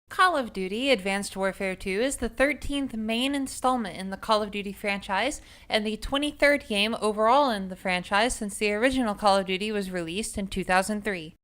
Call of Duty Advanced Warfare 2 is the 13th main installment in the Call of Duty franchise and the 23rd game overall in the franchise since the original Call of Duty was released in 2003.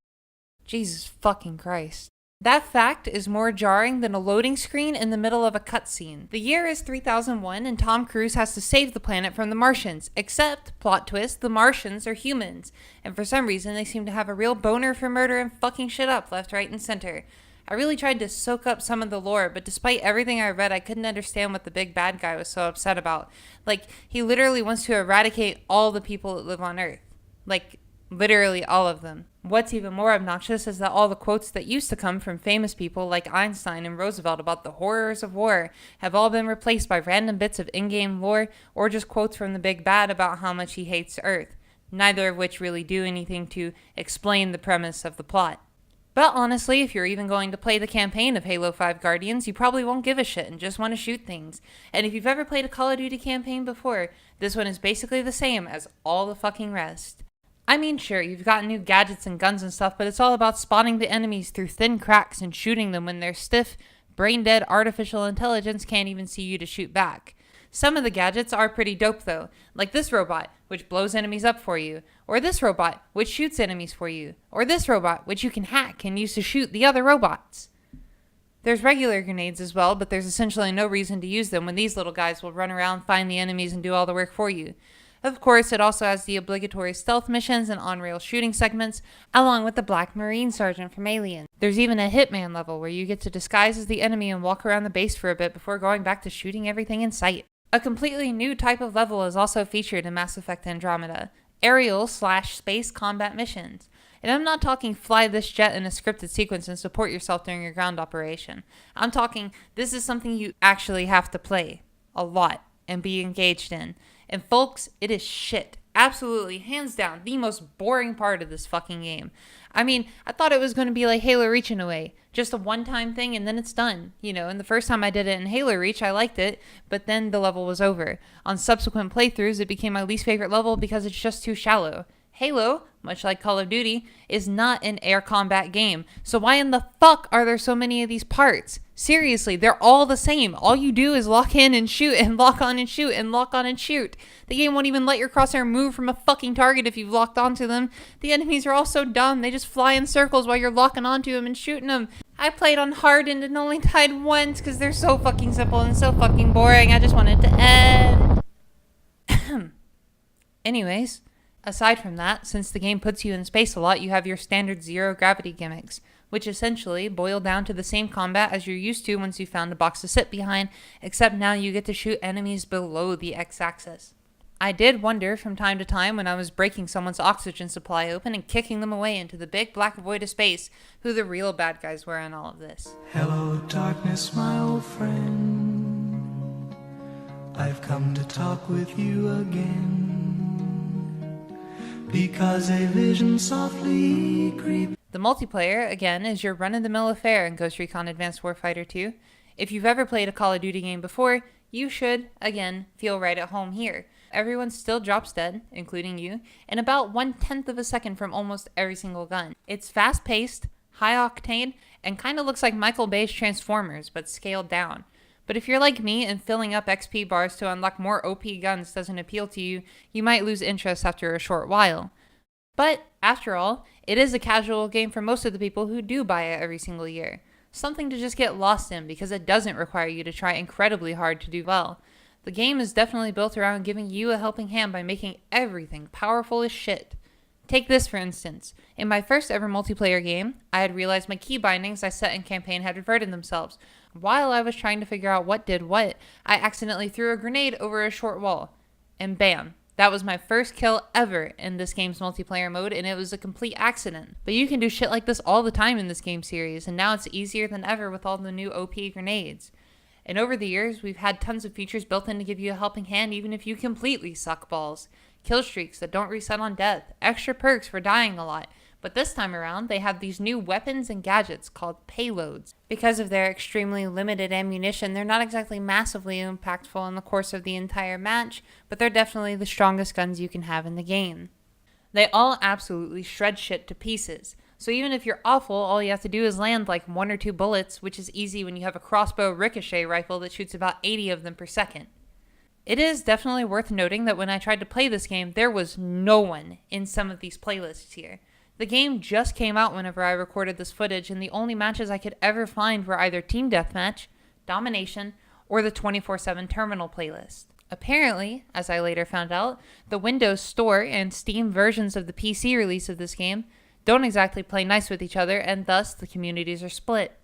Jesus fucking Christ. That fact is more jarring than a loading screen in the middle of a cutscene. The year is 3001 and Tom Cruise has to save the planet from the Martians, except, plot twist, the Martians are humans, and for some reason they seem to have a real boner for murder and fucking shit up left, right, and center. I really tried to soak up some of the lore, but despite everything I read, I couldn't understand what the big bad guy was so upset about. Like, he literally wants to eradicate all the people that live on Earth. Like, literally all of them. What's even more obnoxious is that all the quotes that used to come from famous people like Einstein and Roosevelt about the horrors of war have all been replaced by random bits of in-game lore or just quotes from the big bad about how much he hates Earth, neither of which really do anything to explain the premise of the plot. But honestly, if you're even going to play the campaign of Halo 5 Guardians, you probably won't give a shit and just want to shoot things. And if you've ever played a Call of Duty campaign before, this one is basically the same as all the fucking rest. I mean, sure, you've got new gadgets and guns and stuff, but it's all about spotting the enemies through thin cracks and shooting them when their stiff, brain-dead artificial intelligence can't even see you to shoot back. Some of the gadgets are pretty dope though, like this robot, which blows enemies up for you, or this robot, which shoots enemies for you, or this robot, which you can hack and use to shoot the other robots. There's regular grenades as well, but there's essentially no reason to use them when these little guys will run around, find the enemies, and do all the work for you. Of course, it also has the obligatory stealth missions and on-rail shooting segments, along with the Black Marine Sergeant from Alien. There's even a Hitman level where you get to disguise as the enemy and walk around the base for a bit before going back to shooting everything in sight. A completely new type of level is also featured in Mass Effect Andromeda, aerial/space combat missions. And I'm not talking fly this jet in a scripted sequence and support yourself during your ground operation. I'm talking this is something you actually have to play a lot and be engaged in. And folks, it is shit. Absolutely, hands down, the most boring part of this fucking game. I mean, I thought it was going to be like Halo Reach in a way. Just a one-time thing and then it's done. You know, and the first time I did it in Halo Reach, I liked it, but then the level was over. On subsequent playthroughs, it became my least favorite level because it's just too shallow. Halo, much like Call of Duty, is not an air combat game. So why in the fuck are there so many of these parts? Seriously, they're all the same. All you do is lock in and shoot and lock on and shoot and lock on and shoot. The game won't even let your crosshair move from a fucking target if you've locked onto them. The enemies are all so dumb. They just fly in circles while you're locking onto them and shooting them. I played on hardened and only died once because they're so fucking simple and so fucking boring. I just want it to end. Anyways, aside from that, since the game puts you in space a lot, you have your standard zero-gravity gimmicks, which essentially boil down to the same combat as you're used to once you found a box to sit behind, except now you get to shoot enemies below the x-axis. I did wonder from time to time when I was breaking someone's oxygen supply open and kicking them away into the big black void of space who the real bad guys were in all of this. Hello, darkness, my old friend. I've come to talk with you again. Because a vision softly creeps. The multiplayer, again, is your run-of-the-mill affair in Ghost Recon Advanced Warfighter 2. If you've ever played a Call of Duty game before, you should, again, feel right at home here. Everyone still drops dead, including you, in about 1/10 of a second from almost every single gun. It's fast-paced, high-octane, and kind of looks like Michael Bay's Transformers, but scaled down. But if you're like me and filling up XP bars to unlock more OP guns doesn't appeal to you, you might lose interest after a short while. But, after all, it is a casual game for most of the people who do buy it every single year. Something to just get lost in because it doesn't require you to try incredibly hard to do well. The game is definitely built around giving you a helping hand by making everything powerful as shit. Take this for instance. In my first ever multiplayer game, I had realized my key bindings I set in campaign had reverted themselves. While I was trying to figure out what did what, I accidentally threw a grenade over a short wall. And bam, that was my first kill ever in this game's multiplayer mode, and it was a complete accident. But you can do shit like this all the time in this game series, and now it's easier than ever with all the new OP grenades. And over the years, we've had tons of features built in to give you a helping hand even if you completely suck balls. Kill streaks that don't reset on death, extra perks for dying a lot, but this time around they have these new weapons and gadgets called payloads. Because of their extremely limited ammunition, they're not exactly massively impactful in the course of the entire match, but they're definitely the strongest guns you can have in the game. They all absolutely shred shit to pieces. So even if you're awful, all you have to do is land like 1 or 2 bullets, which is easy when you have a crossbow ricochet rifle that shoots about 80 of them per second. It is definitely worth noting that when I tried to play this game, there was no one in some of these playlists here. The game just came out whenever I recorded this footage, and the only matches I could ever find were either Team Deathmatch, Domination, or the 24/7 Terminal playlist. Apparently, as I later found out, the Windows Store and Steam versions of the PC release of this game don't exactly play nice with each other, and thus the communities are split.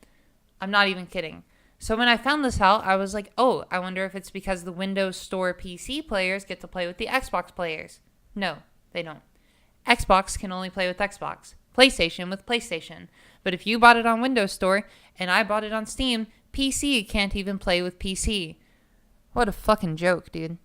I'm not even kidding. So when I found this out, I was like, oh, I wonder if it's because the Windows Store PC players get to play with the Xbox players. No, they don't. Xbox can only play with Xbox, PlayStation with PlayStation. But if you bought it on Windows Store and I bought it on Steam, PC can't even play with PC. What a fucking joke, dude.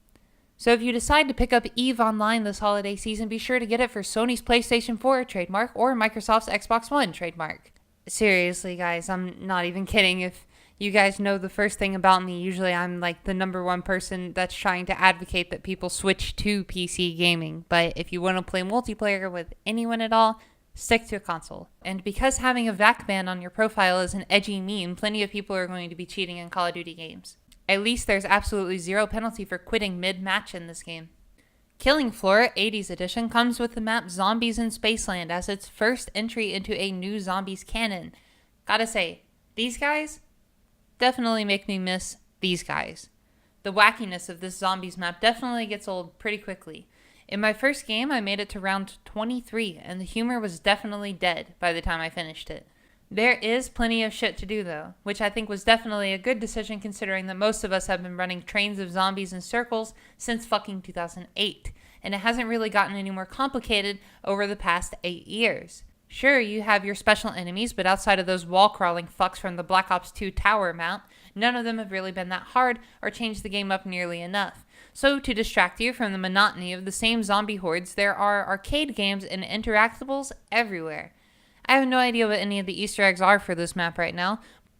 So if you decide to pick up EVE Online this holiday season, be sure to get it for Sony's PlayStation 4 trademark or Microsoft's Xbox One trademark. Seriously, guys, I'm not even kidding. If you guys know the first thing about me, usually I'm like the #1 person that's trying to advocate that people switch to PC gaming. But if you want to play multiplayer with anyone at all, stick to a console. And because having a VAC ban on your profile is an edgy meme, plenty of people are going to be cheating in Call of Duty games. At least there's absolutely zero penalty for quitting mid-match in this game. Killing Floor 80s Edition comes with the map Zombies in Spaceland as its first entry into a new Zombies canon. Gotta say, these guys definitely make me miss these guys. The wackiness of this Zombies map definitely gets old pretty quickly. In my first game, I made it to round 23, and the humor was definitely dead by the time I finished it. There is plenty of shit to do though, which I think was definitely a good decision considering that most of us have been running trains of zombies in circles since fucking 2008, and it hasn't really gotten any more complicated over the past 8 years. Sure, you have your special enemies, but outside of those wall-crawling fucks from the Black Ops 2 tower mount, none of them have really been that hard or changed the game up nearly enough. So to distract you from the monotony of the same zombie hordes, there are arcade games and interactables everywhere. I have no idea what any of the Easter eggs are for this map right now,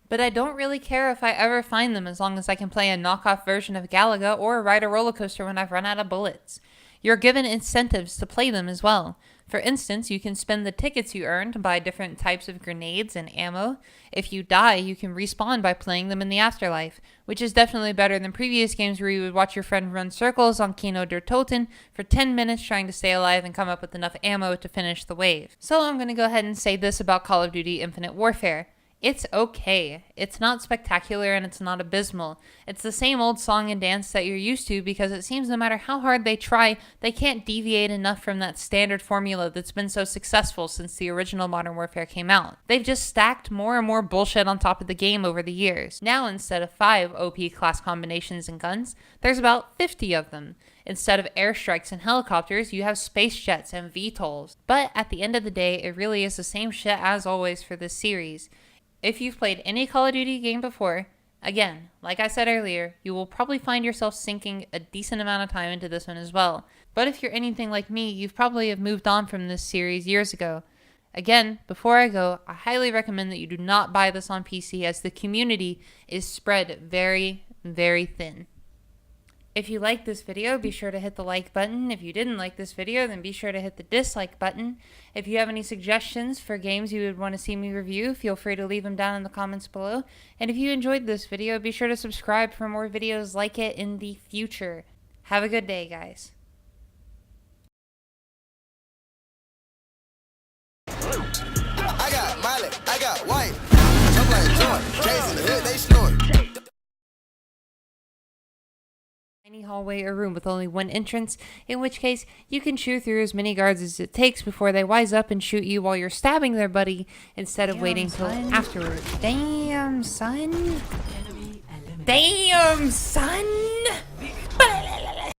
but I don't really care if I ever find them as long as I can play a knockoff version of Galaga or ride a roller coaster when I've run out of bullets. You're given incentives to play them as well. For instance, you can spend the tickets you earn to buy different types of grenades and ammo. If you die, you can respawn by playing them in the afterlife, which is definitely better than previous games where you would watch your friend run circles on Kino der Toten for 10 minutes trying to stay alive and come up with enough ammo to finish the wave. So I'm going to go ahead and say this about Call of Duty Infinite Warfare. It's okay. It's not spectacular and it's not abysmal. It's the same old song and dance that you're used to because it seems no matter how hard they try, they can't deviate enough from that standard formula that's been so successful since the original Modern Warfare came out. They've just stacked more and more bullshit on top of the game over the years. Now instead of 5 OP class combinations and guns, there's about 50 of them. Instead of airstrikes and helicopters, you have space jets and VTOLs. But at the end of the day, it really is the same shit as always for this series. If you've played any Call of Duty game before, again, like I said earlier, you will probably find yourself sinking a decent amount of time into this one as well. But if you're anything like me, you've probably have moved on from this series years ago. Again, before I go, I highly recommend that you do not buy this on PC as the community is spread very, very thin. If you liked this video, be sure to hit the like button. If you didn't like this video, then be sure to hit the dislike button. If you have any suggestions for games you would want to see me review, feel free to leave them down in the comments below. And if you enjoyed this video, be sure to subscribe for more videos like it in the future. Have a good day, guys. I got Miley, I got white. I'm like joint, J's in the hood, they snort. Tiny hallway or room with only one entrance, in which case you can chew through as many guards as it takes before they wise up and shoot you while you're stabbing their buddy instead of waiting till afterward. Damn, son. Damn, son.